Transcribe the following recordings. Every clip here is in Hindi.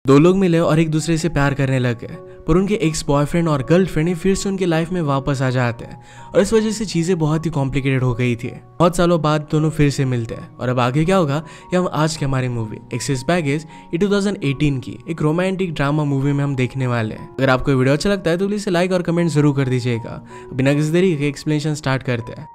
दो लोग मिले और एक दूसरे से प्यार करने लग गए, पर उनके एक्स बॉयफ्रेंड और गर्लफ्रेंड फिर से उनके लाइफ में वापस आ जाते हैं और इस वजह से चीजें बहुत ही कॉम्प्लिकेटेड हो गई थी। बहुत सालों बाद दोनों फिर से मिलते हैं और अब आगे क्या होगा ये हम आज की हमारी मूवी एक्सेस बैगेज ये 2018 की एक रोमांटिक ड्रामा मूवी में हम देखने वाले हैं। अगर आपको वीडियो अच्छा लगता है तो प्लीज लाइक और कमेंट जरूर कर दीजिएगा। बिना किसी देरी के एक्सप्लेनेशन स्टार्ट करते हैं।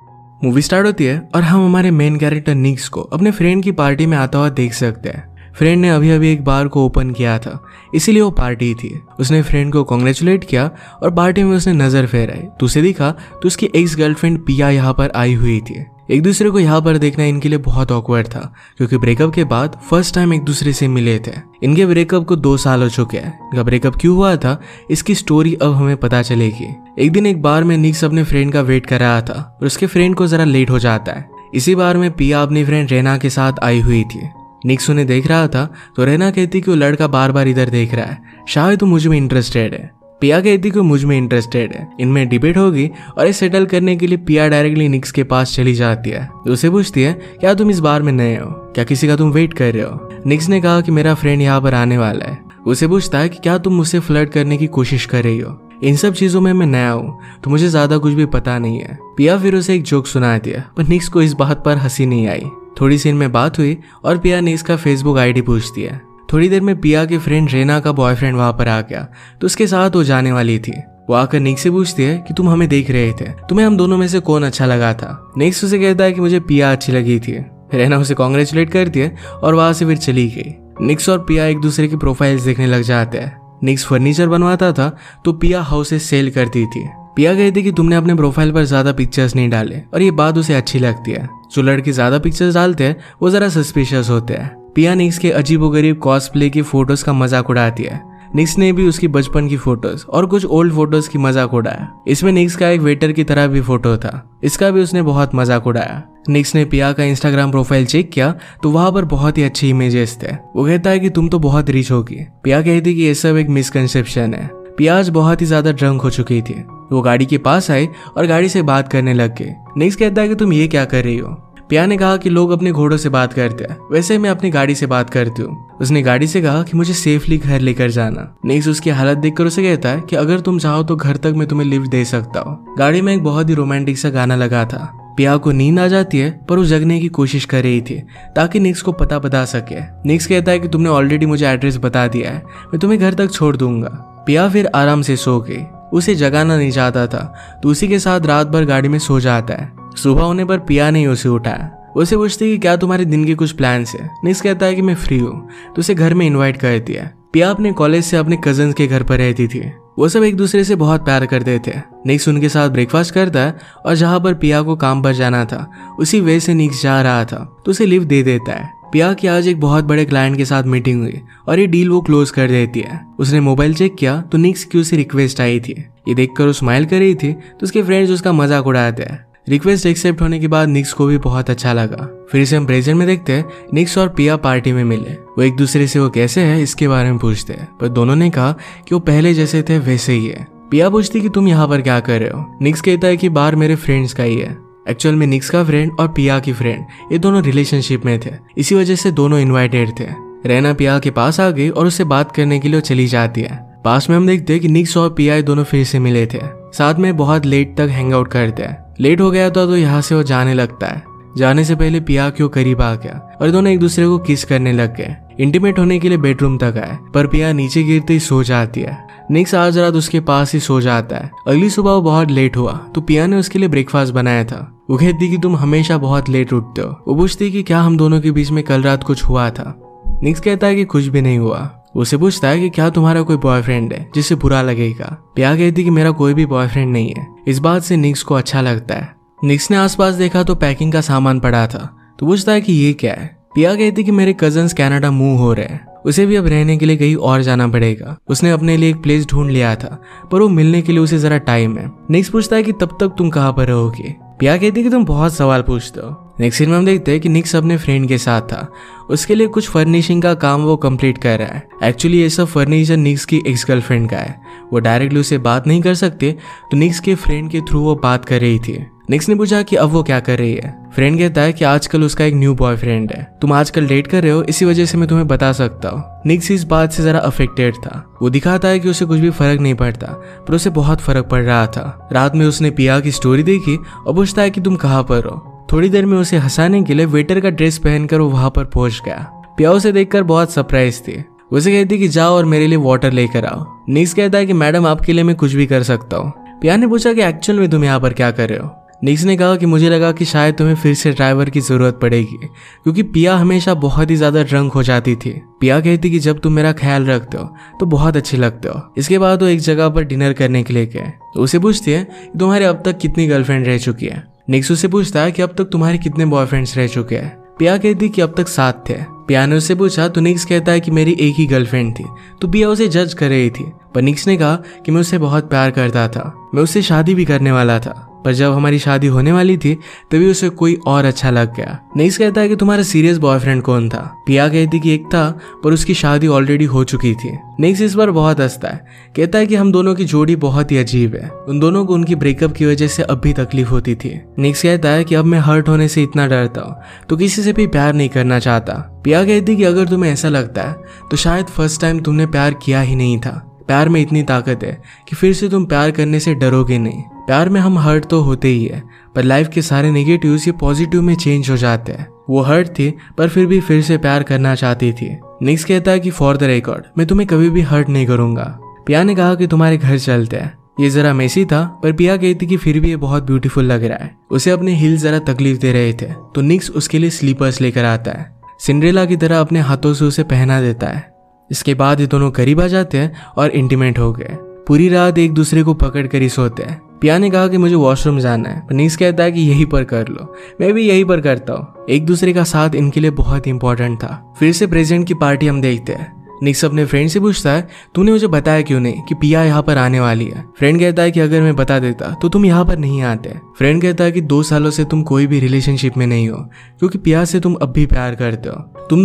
मूवी स्टार्ट होती है और हम हमारे मेन कैरेक्टर निक्स को अपने फ्रेंड की पार्टी में आता हुआ देख सकते हैं। फ्रेंड ने अभी अभी एक बार को ओपन किया था, इसीलिए वो पार्टी थी। उसने फ्रेंड को कॉन्ग्रेचुलेट किया और पार्टी में उसने नजर फेराई तो उसे दिखा तो उसकी एक्स गर्लफ्रेंड पिया यहाँ पर आई हुई थी। एक दूसरे को यहाँ पर देखना इनके लिए बहुत ऑकवर्ड था क्योंकि ब्रेकअप के बाद फर्स्ट टाइम एक दूसरे से मिले थे। इनके ब्रेकअप को 2 साल हो चुके हैं। इनका ब्रेकअप क्यों हुआ था इसकी स्टोरी अब हमें पता चलेगी। एक दिन एक बार में निक्स अपने फ्रेंड का वेट कर रहा था और उसके फ्रेंड को जरा लेट हो जाता है। इसी बार में पिया अपनी फ्रेंड रेना के साथ आई हुई थी। निक्स उन्हें देख रहा था तो रेना कहती कि वो लड़का बार बार इधर देख रहा है, शायद तो मुझ में इंटरेस्टेड है। पिया कहती कि मुझ में इंटरेस्टेड है। इनमें डिबेट होगी और इसे सेटल करने के लिए पिया डायरेक्टली निक्स के पास चली जाती है। उसे पूछती है क्या तुम इस बार में नए हो, क्या किसी का तुम वेट कर रहे हो। निक्स ने कहा कि मेरा फ्रेंड यहाँ पर आने वाला है। उसे पूछता है कि क्या तुम मुझसे फ्लर्ट करने की कोशिश कर रही हो। इन सब चीजों में मैं नया हूँ तो मुझे ज्यादा कुछ भी पता नहीं है। पिया फिर उसे एक जोक सुना दिया पर निक्स को इस बात पर हंसी नहीं आई। थोड़ी सी इनमें बात हुई और पिया निक्स का फेसबुक आईडी पूछती है। थोड़ी देर में पिया की फ्रेंड रेना का बॉयफ्रेंड वहां पर आ गया तो उसके साथ वो जाने वाली थी। वो आकर निक्स से पूछती है कि तुम हमें देख रहे थे, तुम्हें हम दोनों में से कौन अच्छा लगा था। निक्स उसे कहता है कि मुझे पिया अच्छी लगी थी। रेना उसे कॉन्ग्रेचुलेट करती है और वहां से फिर चली गई। निक्स और पिया एक दूसरे की प्रोफाइल्स देखने लग जाते हैं। निक्स फर्नीचर बनवाता था तो पिया हाउसेस सेल करती थी। पिया कहती कि तुमने अपने प्रोफाइल पर ज्यादा पिक्चर्स नहीं डाले और ये बात उसे अच्छी लगती है। जो लड़के ज्यादा पिक्चर्स डालते हैं वो जरा सस्पिशियस होते हैं। पिया निक्स के अजीबोगरीब कॉस्प्ले की फोटोज का मजाक उड़ाती है। निक्स ने भी उसकी बचपन की फोटोज और कुछ ओल्ड फोटोज की मजाक उड़ाया। इसमें निक्स का एक वेटर की तरह भी फोटो था, इसका भी उसने बहुत मजाक उड़ाया। निक्स ने पिया का इंस्टाग्राम प्रोफाइल चेक किया तो वहां पर बहुत ही अच्छे इमेजेस थे। वो कहता है कि तुम तो बहुत रिच होगी। पिया कहती कि ये सब एक मिसकंसेप्शन है। पिया आज बहुत ही ज्यादा ड्रंक हो चुकी थी। वो गाड़ी के पास आई और गाड़ी से बात करने लग गई। निक्स कहता है कि तुम ये क्या कर रही हो। पिया ने कहा कि लोग अपने घोड़ों से बात करते हैं, वैसे मैं अपनी गाड़ी से बात करती हूँ। उसने गाड़ी से कहा कि मुझे सेफली घर लेकर जाना। निक्स उसकी हालत देखकर उसे कहता है कि अगर तुम चाहो तो घर तक मैं तुम्हें लिफ्ट दे सकता हूँ। गाड़ी में एक बहुत ही रोमांटिक सा गाना लगा था। पिया को नींद आ जाती है पर वो जगने की कोशिश कर रही थी ताकि निक्स को पता बता सके। निक्स कहता है कि तुमने ऑलरेडी मुझे एड्रेस बता दिया है, मैं तुम्हें घर तक छोड़ दूंगा। पिया फिर आराम से सो गई। उसे जगाना नहीं चाहता था तो उसी के साथ रात भर गाड़ी में सो जाता है। सुबह होने पर पिया ने उसे उठाया। उसे पूछती कि क्या तुम्हारे दिन के कुछ प्लान्स है। निक्स कहता है कि मैं फ्री हूँ तो उसे घर में इनवाइट करती है। पिया अपने कॉलेज से अपने कजन्स के घर पर रहती थी। वो सब एक दूसरे से बहुत प्यार करते थे। निक्स उनके साथ ब्रेकफास्ट करता है और जहाँ पर पिया को काम पर जाना था उसी वे से निक्स जा रहा था तो उसे लिफ्ट दे देता है। पिया की आज एक बहुत बड़े क्लाइंट के साथ मीटिंग हुई और ये डील वो क्लोज कर देती है। उसने मोबाइल चेक किया तो निक्स की उसे रिक्वेस्ट आई थी। ये देखकर वो स्माइल कर रही थी तो उसके फ्रेंड्स उसका मजाक उड़ाते हैं। रिक्वेस्ट एक्सेप्ट होने के बाद निक्स को भी बहुत अच्छा लगा। फिर से हम प्रेजेंट में देखते हैं निक्स और पिया पार्टी में मिले। वो एक दूसरे से वो कैसे है इसके बारे में पूछते हैं पर दोनों ने कहा कि वो पहले जैसे थे वैसे ही है। पिया पूछती कि तुम यहाँ पर क्या कर रहे हो। निक्स कहता है कि बार मेरे फ्रेंड्स का ही है। एक्चुअल में निक्स का फ्रेंड और पिया की फ्रेंड ये दोनों रिलेशनशिप में थे, इसी वजह से दोनों इन्वाइटेड थे। रेना पिया के पास आ गई और उससे बात करने के लिए चली जाती है। पास में हम देखते हैं कि निक्स और पिया दोनों फिर से मिले थे। साथ में बहुत लेट तक हैंग आउट करते हैं। लेट हो गया तो यहाँ से वो जाने लगता है। जाने से पहले पिया क्यों करीब आ गया और दोनों एक दूसरे को किस करने लग गए। इंटीमेट होने के लिए बेडरूम तक आए पर पिया नीचे गिरते ही सो जाती है। निक्स आज रात उसके पास ही सो जाता है। अगली सुबह वो बहुत लेट हुआ तो पिया ने उसके लिए ब्रेकफास्ट बनाया था। वो कहती कि तुम हमेशा बहुत लेट उठते हो। वो पूछती कि क्या हम दोनों के बीच में कल रात कुछ हुआ था। निक्स कहता है कि कुछ भी नहीं हुआ। उसे पूछता है कि क्या तुम्हारा कोई बॉयफ्रेंड है जिससे बुरा लगेगा। पिया कहती कि मेरा कोई भी बॉयफ्रेंड नहीं है। इस बात से निक्स को अच्छा लगता है। निक्स ने आसपास देखा तो पैकिंग का सामान पड़ा था तो पूछता है कि ये क्या है। पिया कहती कि मेरे कजन्स कनाडा मूव हो रहे हैं, उसे भी अब रहने के लिए कहीं और जाना पड़ेगा। उसने अपने लिए एक प्लेस ढूंढ लिया था पर वो मिलने के लिए उसे जरा टाइम है। निक्स पूछता है कि तब तक तुम कहाँ पर रहोगे। पिया कहती कि तुम बहुत सवाल पूछते हो। नेक्स्ट सीन में हम देखते हैं कि निक्स अपने फ्रेंड के साथ था। उसके लिए कुछ फर्निशिंग का काम वो कंप्लीट कर रहा है। एक्चुअली ये सब फर्नीचर निक्स की एक्स गर्लफ्रेंड का है। वो डायरेक्टली उससे बात नहीं कर सकते तो निक्स के फ्रेंड के थ्रू वो बात कर रही थी। निक्स ने पूछा कि अब वो क्या कर रही है। फ्रेंड कहता है कि आजकल उसका एक न्यू बॉयफ्रेंड है, तुम आजकल डेट कर रहे हो, इसी वजह से मैं तुम्हें बता सकता हूँ। निक्स इस बात से जरा अफेक्टेड था। वो दिखाता है कि उसे कुछ भी फर्क नहीं पड़ता, पर उसे बहुत फर्क पड़ रहा था। रात में उसने पिया की स्टोरी देखी और पूछता है कि तुम कहाँ पर हो। थोड़ी देर में उसे हंसाने के लिए वेटर का ड्रेस पहनकर वो वहां पर पहुंच गया। पिया उसे देखकर बहुत सरप्राइज थी। उसे कहती कि जाओ और मेरे लिए वाटर लेकर आओ। निक्स कहता है कि मैडम आपके लिए मैं कुछ भी कर सकता हूँ। पिया ने पूछा कि एक्चुअल में तुम यहाँ पर क्या कर रहे हो। निक्स ने कहा कि मुझे लगा कि शायद तुम्हें फिर से ड्राइवर की जरूरत पड़ेगी, क्योंकि पिया हमेशा बहुत ही ज्यादा ड्रंक हो जाती थी। पिया कहती कि जब तुम मेरा ख्याल रखते हो तो बहुत अच्छे लगते हो। इसके बाद वो एक जगह पर डिनर करने के लिए गए। उसे पूछती है कि तुम्हारे अब तक कितनी गर्लफ्रेंड रह चुकी है। निक्स उसे पूछता है कि अब तक तुम्हारे कितने बॉयफ्रेंड्स रह चुके हैं। पिया कहती कि अब तक 7 थे। पिया ने उससे पूछा तो निक्स कहता है कि मेरी एक ही गर्लफ्रेंड थी। तो पिया उसे जज कर रही थी, पर निक्स ने कहा कि मैं उससे बहुत प्यार करता था, मैं उससे शादी भी करने वाला था, पर जब हमारी शादी होने वाली थी तभी उसे कोई और अच्छा लग गया। निक्स कहता है कि तुम्हारा सीरियस बॉयफ्रेंड कौन था। पिया कहती कि एक था, पर उसकी शादी ऑलरेडी हो चुकी थी। निक्स इस बार बहुत हंसता है, कहता है कि हम दोनों की जोड़ी बहुत ही अजीब है, उन दोनों को उनकी ब्रेकअप की वजह से अब भी तकलीफ होती थी। निक्स कहता है कि अब मैं हर्ट होने से इतना डरता हूँ तो किसी से भी प्यार नहीं करना चाहता। पिया कहती कि अगर तुम्हें ऐसा लगता है तो शायद फर्स्ट टाइम तुमने प्यार किया ही नहीं था। प्यार में इतनी ताकत है कि फिर से तुम प्यार करने से डरोगे नहीं। प्यार में हम हर्ट तो होते ही है, पर लाइफ के सारे नेगेटिव्स ये पॉजिटिव में चेंज हो जाते हैं। वो हर्ट थी पर फिर से प्यार करना चाहती थी। निक्स कहता है कि फॉर द रिकॉर्ड मैं तुम्हें कभी भी हर्ट नहीं करूंगा। पिया ने कहा कि तुम्हारे घर चलते हैं। ये जरा मेसी था, पर पिया कहती कि फिर भी ये बहुत ब्यूटीफुल लग रहा है। उसे अपने हील जरा तकलीफ दे रहे थे, तो निक्स उसके लिए स्लीपर्स लेकर आता है। सिंड्रेला की तरह अपने हाथों से उसे पहना देता है। इसके बाद ये दोनों करीब आ जाते हैं और इंटीमेट हो गए। पूरी रात एक दूसरे को पकड़ कर ही सोते हैं। पिया ने कहा कि मुझे वॉशरूम जाना है, पर निक्स कहता है कि यहीं पर कर लो, मैं भी यहीं पर करता हूँ। एक दूसरे का साथ इनके लिए बहुत इंपॉर्टेंट था। फिर से प्रेजेंट की पार्टी हम देखते हैं। निक्स अपने फ्रेंड से पूछता है तूने मुझे बताया क्यों नहीं कि पिया यहाँ पर आने वाली है। फ्रेंड कहता है कि अगर मैं बता देता तो तुम यहाँ पर नहीं आते। फ्रेंड कहता है कि 2 सालों से तुम कोई भी रिलेशनशिप में नहीं हो, क्योंकि पिया से तुम अब भी प्यार करते हो। तुम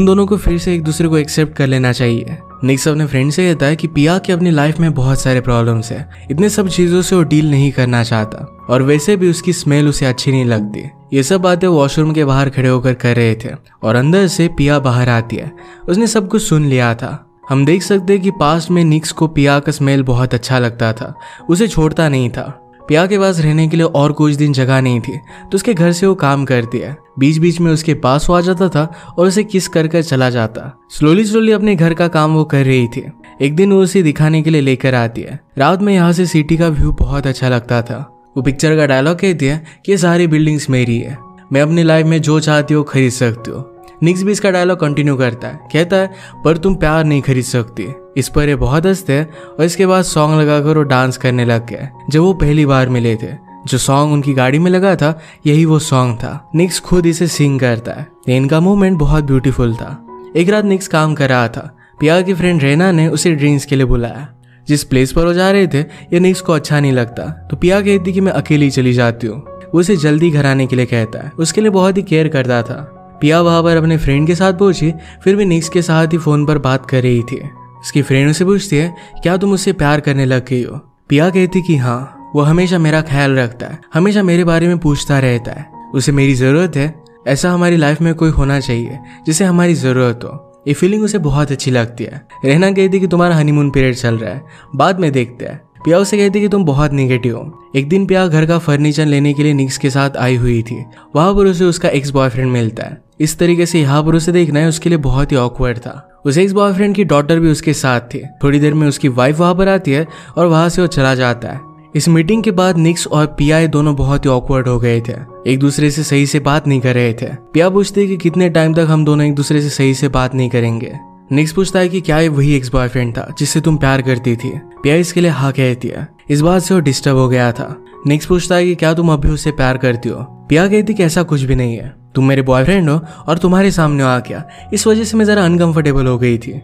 दोनों को फिर से एक दूसरे को एक्सेप्ट कर लेना चाहिए। निक्स अपने फ्रेंड से कहता है कि पिया की अपनी लाइफ में बहुत सारे प्रॉब्लम्स है, इतने सब चीजों से वो डील नहीं करना चाहता, और वैसे भी उसकी स्मेल उसे अच्छी नहीं लगती। ये सब बातें वॉशरूम के बाहर खड़े होकर कर रहे थे और अंदर से पिया बाहर आती है। उसने सब कुछ सुन लिया था। हम देख सकते हैं कि पास्ट में निक्स को पिया का स्मेल बहुत अच्छा लगता था, उसे छोड़ता नहीं था। पिया के पास रहने के लिए और कुछ दिन जगह नहीं थी, तो उसके घर से वो काम करती है। बीच बीच में उसके पास वो आ जाता था और उसे किस कर चला जाता। स्लोली अपने घर का काम वो कर रही थी। एक दिन वो उसे दिखाने के लिए लेकर आती है। रात में यहाँ से सिटी का व्यू बहुत अच्छा लगता था। वो पिक्चर का डायलॉग कहती है कि ये सारी बिल्डिंग्स मेरी है, मैं अपनी लाइफ में जो चाहती हो खरीद सकती हो। निक्स भी इसका डायलॉग कंटिन्यू करता है, कहता है पर तुम प्यार नहीं खरीद सकती। इस पर ये बहुत हंसते हैं और इसके बाद सॉन्ग लगाकर वो डांस करने लग गए। जब वो पहली बार मिले थे, जो सॉन्ग उनकी गाड़ी में लगा था यही वो सॉन्ग था। निक्स खुद इसे सिंग करता है। इनका मूवमेंट बहुत ब्यूटीफुल था। एक रात निक्स काम कर रहा था। पिया की फ्रेंड रेना ने उसे ड्रिंक्स के लिए बुलाया। जिस प्लेस पर वो जा रहे थे ये निक्स को अच्छा नहीं लगता, तो पिया कहती कि मैं अकेली चली जाती हूँ। वो उसे जल्दी घर आने के लिए कहता है, उसके लिए बहुत ही केयर करता था। पिया वहां पर अपने फ्रेंड के साथ पहुंची, फिर भी निक्स के साथ ही फोन पर बात कर रही थी। उसकी फ्रेंड उसे पूछती है क्या तुम उससे प्यार करने लग गई हो। पिया कहती कि हाँ, वो हमेशा मेरा ख्याल रखता है, हमेशा मेरे बारे में पूछता रहता है, उसे मेरी जरूरत है। ऐसा हमारी लाइफ में कोई होना चाहिए जिसे हमारी जरूरत हो। ये फीलिंग उसे बहुत अच्छी लगती है। रहना कहती कि तुम्हारा हनीमून पीरियड चल रहा है, बाद में देखते हैं। पिया उसे कहती कि तुम बहुत नेगेटिव हो। एक दिन पिया घर का फर्नीचर लेने के लिए निक्स के साथ आई हुई थी। वहां पर उसे उसका एक्स बॉयफ्रेंड मिलता है। इस तरीके से यहाँ पर उसे देखना है उसके लिए बहुत ही ऑकवर्ड था। उस एक्स बॉयफ्रेंड की डॉटर भी उसके साथ थी। थोड़ी देर में उसकी वाइफ वहां पर आती है और वहां से वो चला जाता है। इस मीटिंग के बाद निक्स और पिया दोनों बहुत ही ऑकवर्ड हो गए थे, एक दूसरे से सही से बात नहीं कर रहे थे। पिया पूछती है कि कितने टाइम तक हम दोनों एक दूसरे से सही से बात नहीं करेंगे। निक्स पूछता है कि क्या ये वही एक्स बॉयफ्रेंड था जिससे तुम प्यार करती थी। पिया इसके लिए हाँ कहती है। इस बात से वो डिस्टर्ब हो गया था। निक्स पूछता है कि क्या तुम अभी उससे प्यार करती हो। पिया कहती कि ऐसा कुछ भी नहीं है, तुम मेरे बॉयफ्रेंड हो और तुम्हारे सामने आ गया, इस वजह से मैं जरा अनकंफर्टेबल हो गई थी।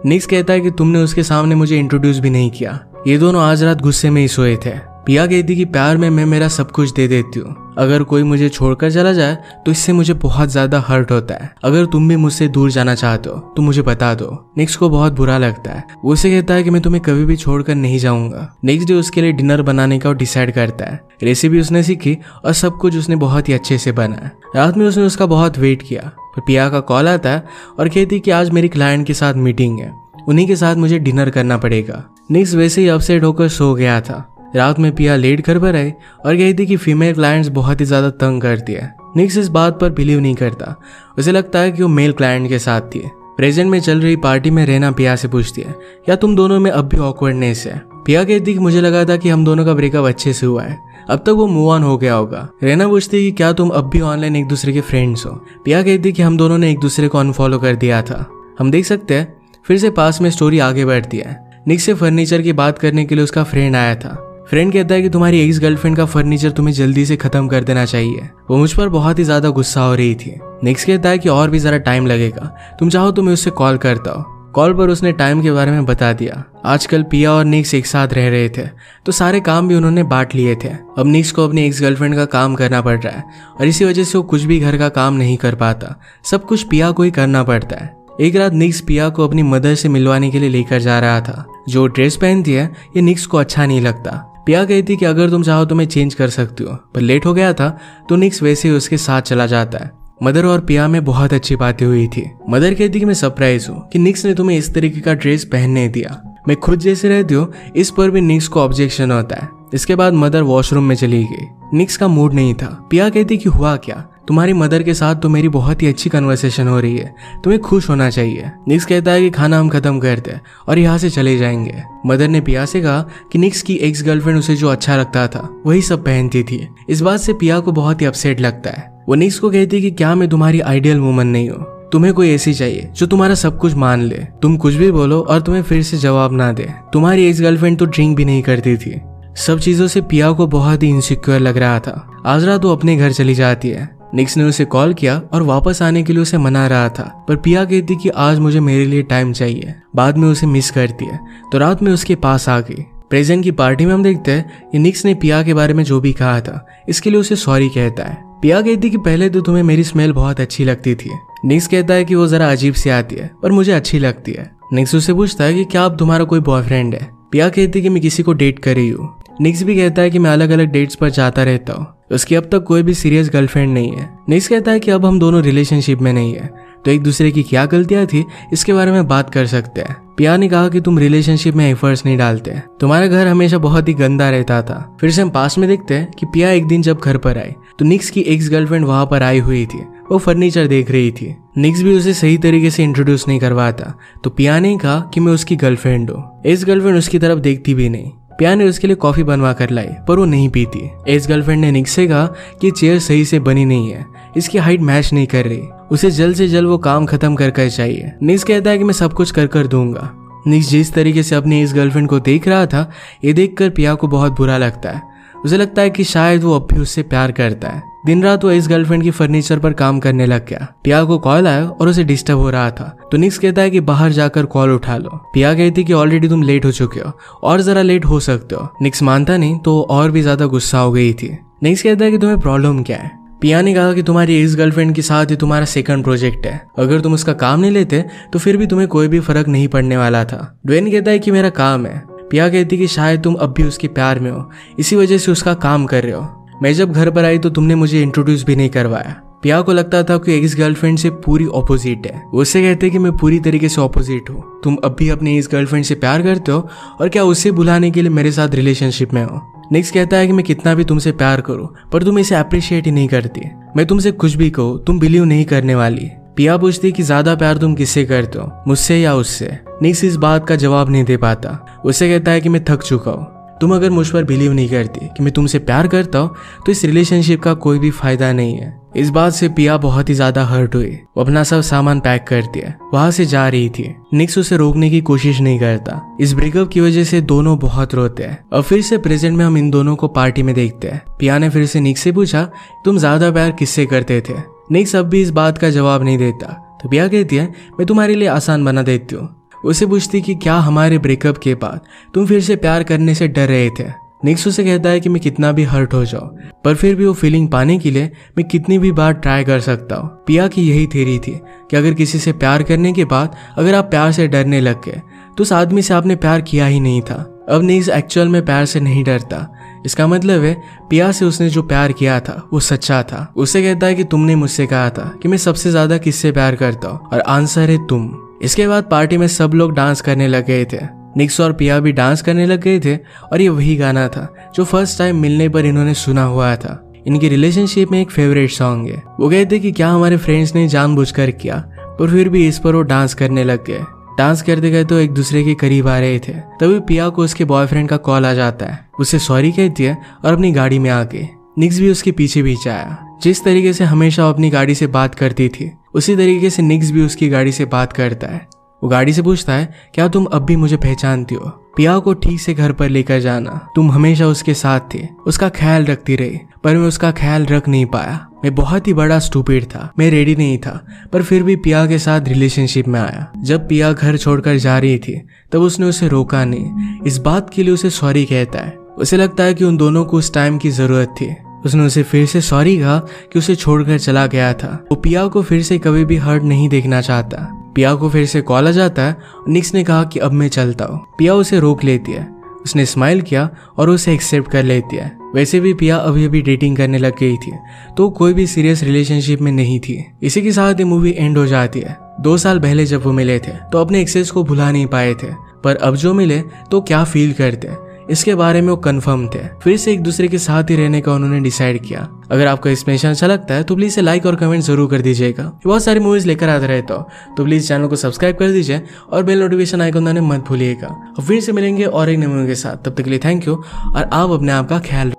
निक्स कहता है कि तुमने उसके सामने मुझे इंट्रोड्यूस भी नहीं किया। ये दोनों आज रात गुस्से में ही सोए थे। पिया कहती कि प्यार में मैं मेरा सब कुछ दे देती हूँ, अगर कोई मुझे छोड़कर चला जाए तो इससे मुझे बहुत ज्यादा हर्ट होता है। अगर तुम भी मुझसे दूर जाना चाहते हो तो मुझे बता दो। निक्स को बहुत बुरा लगता है। वो उसे कहता है कि मैं तुम्हें कभी भी छोड़कर नहीं जाऊंगा। नेक्स्ट डे उसके लिए डिनर बनाने का डिसाइड करता है। रेसिपी उसने सीखी और सब कुछ उसने बहुत ही अच्छे से बनाया। रात में उसने उसका बहुत वेट किया, पर पिया का कॉल आता है और कहती कि आज मेरी क्लाइंट के साथ मीटिंग है, उन्हीं के साथ मुझे डिनर करना पड़ेगा। निक्स वैसे ही अपसेट होकर सो गया था। रात में पिया लेट घर पर आई और कहती कि फीमेल क्लाइंट्स बहुत ही ज्यादा तंग करती है। निक्स इस बात पर बिलीव नहीं करता। उसे लगता है कि वो मेल क्लाइंट के साथ थी। प्रेजेंट में चल रही पार्टी में रहना पिया से पूछती है, क्या तुम दोनों में अब भी ऑकवर्डनेस है? पिया कहती कि मुझे लगा था कि हम दोनों का ब्रेकअप अच्छे से हुआ है, अब तक वो मूव ऑन हो गया होगा। रेना पूछती कि क्या तुम अब भी ऑनलाइन एक दूसरे के फ्रेंड्स हो? पिया कहती कि हम दोनों ने एक दूसरे को अनफॉलो कर दिया था। हम देख सकते हैं फिर से पास में स्टोरी आगे बढ़ती है। निक से फर्नीचर की बात करने के लिए उसका फ्रेंड आया था। फ्रेंड कहता है कि तुम्हारी एक्स गर्लफ्रेंड का फर्नीचर तुम्हें जल्दी से खत्म कर देना चाहिए। वो मुझ पर बहुत ही ज्यादा गुस्सा हो रही थी। निक्स कहता है कि और भी जरा टाइम लगेगा, तुम चाहो तो मैं उससे कॉल करता हूँ। कॉल पर उसने टाइम के बारे में बता दिया। आजकल पिया और निक्स एक साथ रह रहे थे तो सारे काम भी उन्होंने बांट लिए थे। अब निक्स को अपनी एक्स गर्लफ्रेंड का काम करना पड़ रहा है और इसी वजह से वो कुछ भी घर का काम नहीं कर पाता। सब कुछ पिया को ही करना पड़ता है। एक रात निक्स पिया को अपनी मदर से मिलवाने के लिए लेकर जा रहा था। जो ड्रेस पहनती है ये निक्स को अच्छा नहीं लगता। पिया कहती कि अगर तुम चाहो तो मैं चेंज कर सकती हो, पर लेट हो गया था तो निक्स वैसे ही उसके साथ चला जाता है। मदर और पिया में बहुत अच्छी बातें हुई थी। मदर कहती कि मैं सरप्राइज हूँ कि निक्स ने तुम्हें इस तरीके का ड्रेस पहनने दिया। मैं खुद जैसे रहती हूँ, इस पर भी निक्स को ऑब्जेक्शन होता है। इसके बाद मदर वॉशरूम में चली गई। निक्स का मूड नहीं था। पिया कहती कि हुआ क्या? तुम्हारी मदर के साथ तो मेरी बहुत ही अच्छी कन्वर्सेशन हो रही है, तुम्हें खुश होना चाहिए। निक्स कहता है कि खाना हम खत्म करते हैं और यहाँ से चले जाएंगे। मदर ने पिया से कहा कि निक्स की एक्स गर्लफ्रेंड उसे जो अच्छा लगता था वही सब पहनती थी। इस बात से पिया को बहुत ही अपसेट लगता है। वो निक्स को कहती कि क्या मैं तुम्हारी आइडियल वुमन नहीं हूँ? तुम्हें कोई ऐसी चाहिए जो तुम्हारा सब कुछ मान ले, तुम कुछ भी बोलो और तुम्हें फिर से जवाब ना दे। तुम्हारी एक्स गर्लफ्रेंड तो ड्रिंक भी नहीं करती थी। सब चीजों से पिया को बहुत ही इनसिक्योर लग रहा था। आज रात वो अपने घर चली जाती है। निक्स ने उसे कॉल किया और वापस आने के लिए उसे मना रहा था, पर पिया कहती कि आज मुझे मेरे लिए टाइम चाहिए। बाद में उसे मिस करती है तो रात में उसके पास आ गई। प्रेजेंट की पार्टी में हम देखते हैं कि निक्स ने पिया के बारे में जो भी कहा था इसके लिए उसे सॉरी कहता है। पिया कहती कि पहले तो तुम्हें मेरी स्मेल बहुत अच्छी लगती थी। निक्स कहता है कि वो जरा अजीब सी आती है पर मुझे अच्छी लगती है। निक्स उससे पूछता है कि क्या अब तुम्हारा कोई बॉयफ्रेंड है? पिया कहती कि मैं किसी को डेट कर रही हूँ। निक्स भी कहता है कि मैं अलग अलग डेट्स पर जाता रहता हूँ, उसकी अब तक कोई भी सीरियस गर्लफ्रेंड नहीं है। निक्स कहता है कि अब हम दोनों रिलेशनशिप में नहीं है तो एक दूसरे की क्या गलतियां थी इसके बारे में बात कर सकते हैं। पिया ने कहा कि तुम रिलेशनशिप में एफर्ट्स नहीं डालते, तुम्हारा घर हमेशा बहुत ही गंदा रहता था। फिर से हम पास में देखते हैं कि पिया एक दिन जब घर पर आई तो निक्स की एक्स गर्लफ्रेंड वहां पर आई हुई थी। वो फर्नीचर देख रही थी। निक्स भी उसे सही तरीके से इंट्रोड्यूस नहीं करवाता तो पिया ने कहा कि मैं उसकी गर्लफ्रेंड हूँ। एक्स गर्लफ्रेंड उसकी तरफ देखती भी नहीं। पिया ने उसके लिए कॉफी बनवा कर लाई पर वो नहीं पीती। एक्स गर्लफ्रेंड ने निक्स से कहा कि चेयर सही से बनी नहीं है, इसकी हाइट मैच नहीं कर रही, उसे जल्द से जल्द वो काम खत्म कर चाहिए। निक्स कहता है कि मैं सब कुछ कर दूंगा। निक्स जिस तरीके से अपनी इस गर्लफ्रेंड को देख रहा था ये देखकर पिया को बहुत बुरा लगता है। उसे लगता है कि शायद वो अब भी उससे प्यार करता है। दिन रात वो इस गर्लफ्रेंड की फर्नीचर पर काम करने लग गया। पिया को कॉल आया और उसे डिस्टर्ब हो रहा था तो निक्स कहता है कि बाहर जाकर कॉल उठा लो। पिया कहती कि ऑलरेडी तुम लेट हो चुके हो और जरा लेट हो सकते हो। निक्स मानता नहीं तो और भी ज्यादा गुस्सा हो गई थी। निक्स कहता है कि तुम्हें प्रॉब्लम क्या है? पिया ने कहा कि तुम्हारी एक्स गर्लफ्रेंड के साथ ही तुम्हारा सेकंड प्रोजेक्ट है, अगर तुम उसका काम नहीं लेते तो फिर भी तुम्हें कोई भी फर्क नहीं पड़ने वाला था। ड्वेन कहता है कि मेरा काम है। पिया कहती कि शायद तुम अब भी उसके प्यार में हो, इसी वजह से उसका काम कर रहे हो। मैं जब घर पर आई तो तुमने मुझे इंट्रोड्यूस भी नहीं करवाया। पिया को लगता था कि एक्स गर्लफ्रेंड से पूरी ऑपोजिट है। वो उससे कहते कि मैं पूरी तरीके से ऑपोजिट हूँ, तुम अब भी अपनी एक्स गर्लफ्रेंड से प्यार करते हो और क्या उसे बुलाने के लिए मेरे साथ रिलेशनशिप में हो। निक्स कहता है कि मैं कितना भी तुमसे प्यार करूं पर तुम इसे अप्रिशिएट ही नहीं करती। मैं तुमसे कुछ भी कहूँ तुम बिलीव नहीं करने वाली। पिया पूछती कि ज्यादा प्यार तुम किससे करते हो, मुझसे या उससे? निक्स इस बात का जवाब नहीं दे पाता। उससे कहता है कि मैं थक चुका हूँ, तुम अगर मुझ पर बिलीव नहीं करती कि मैं तुमसे प्यार करता हूँ तो इस रिलेशनशिप का कोई भी फायदा नहीं है। इस बात से पिया बहुत ही ज्यादा हर्ट हुई। वो अपना सब सामान पैक करती है, वहां से जा रही थी। निक्स उसे रोकने की कोशिश नहीं करता। इस ब्रेकअप की वजह से दोनों बहुत रोते हैं। और फिर से प्रेजेंट में हम इन दोनों को पार्टी में देखते हैं। पिया ने फिर से निक्स से पूछा तुम ज्यादा प्यार किससे करते थे? निक्स अब भी इस बात का जवाब नहीं देता तो पिया कहती है मैं तुम्हारे लिए आसान बना देती हूँ। उसे पूछती कि क्या हमारे ब्रेकअप के बाद तुम फिर से प्यार करने से डर रहे थे? निक्स उसे कहता है कि मैं कितना भी हर्ट हो जाऊं, पर फिर भी वो फीलिंग पाने के लिए मैं कितनी भी बार ट्राई कर सकता हूँ। पिया की यही थ्योरी थी कि अगर किसी से प्यार करने के बाद अगर आप प्यार से डरने लग गए तो उस आदमी से आपने प्यार किया ही नहीं था। अब निक्स एक्चुअल में प्यार से नहीं डरता। इसका मतलब है पिया से उसने जो प्यार किया था वो सच्चा था। उसे कहता है कि तुमने मुझसे कहा था कि मैं सबसे ज्यादा किससे प्यार करता हूँ और आंसर है तुम। इसके बाद पार्टी में सब लोग डांस करने लग गए थे। निक्स और पिया भी डांस करने लग गए थे और ये वही गाना था जो फर्स्ट टाइम मिलने पर इन्होंने सुना हुआ था। इनकी रिलेशनशिप में एक फेवरेट सॉन्ग है। वो कहते कि क्या हमारे फ्रेंड्स ने जानबूझकर किया, पर फिर भी इस पर वो डांस करने लग गए। डांस करते गए तो एक दूसरे के करीब आ रहे थे। तभी पिया को उसके बॉयफ्रेंड का कॉल आ जाता है। उसे सॉरी कहती है और अपनी गाड़ी में आके निक्स भी उसके पीछे पीछे आया। जिस तरीके से हमेशा अपनी गाड़ी से बात करती थी उसी तरीके से निक्स भी उसकी गाड़ी से बात करता है। वो गाड़ी से पूछता है क्या तुम अब भी मुझे पहचानती हो? पिया को ठीक से घर पर लेकर जाना, तुम हमेशा उसके साथ थे, उसका ख्याल रखती रही, पर मैं उसका ख्याल रख नहीं पाया। मैं बहुत ही बड़ा स्टूपिड था, मैं रेडी नहीं था, पर फिर भी पिया के साथ रिलेशनशिप में आया। जब पिया घर छोड़कर जा रही थी तब उसने उसे रोका नहीं। इस बात के लिए उसे सॉरी कहता है। उसे लगता है कि उन दोनों को उस टाइम की जरूरत थी। उसने उसे फिर से सॉरी कहा कि उसे छोड़कर चला गया था। वो पिया को फिर से कभी भी हर्ट नहीं देखना चाहता। पिया को फिर से कॉल आ जाता है। निक्स ने कहा कि अब मैं चलता हूँ। पिया उसे रोक लेती है। उसने स्माइल किया और उसे एक्सेप्ट कर लेती है। वैसे भी पिया अभी अभी डेटिंग करने लग गई थी, तो कोई भी सीरियस रिलेशनशिप में नहीं थी। इसी के साथ ये मूवी एंड हो जाती है। 2 साल पहले जब वो मिले थे तो अपने एक्सेस को भुला नहीं पाए थे, पर अब जो मिले तो क्या फील करते इसके बारे में वो कंफर्म थे। फिर से एक दूसरे के साथ ही रहने का उन्होंने डिसाइड किया। अगर आपको एक्सप्लेनेशन अच्छा लगता है तो प्लीज से लाइक और कमेंट जरूर कर दीजिएगा। बहुत सारी मूवीज लेकर आते रहता हूँ, तो प्लीज चैनल को सब्सक्राइब कर दीजिए और बेल नोटिफिकेशन आइकन दबाना मत भूलिएगा। और फिर से मिलेंगे और एक नए मूवी के साथ। तब तक के लिए थैंक यू और आप अपने आप का ख्याल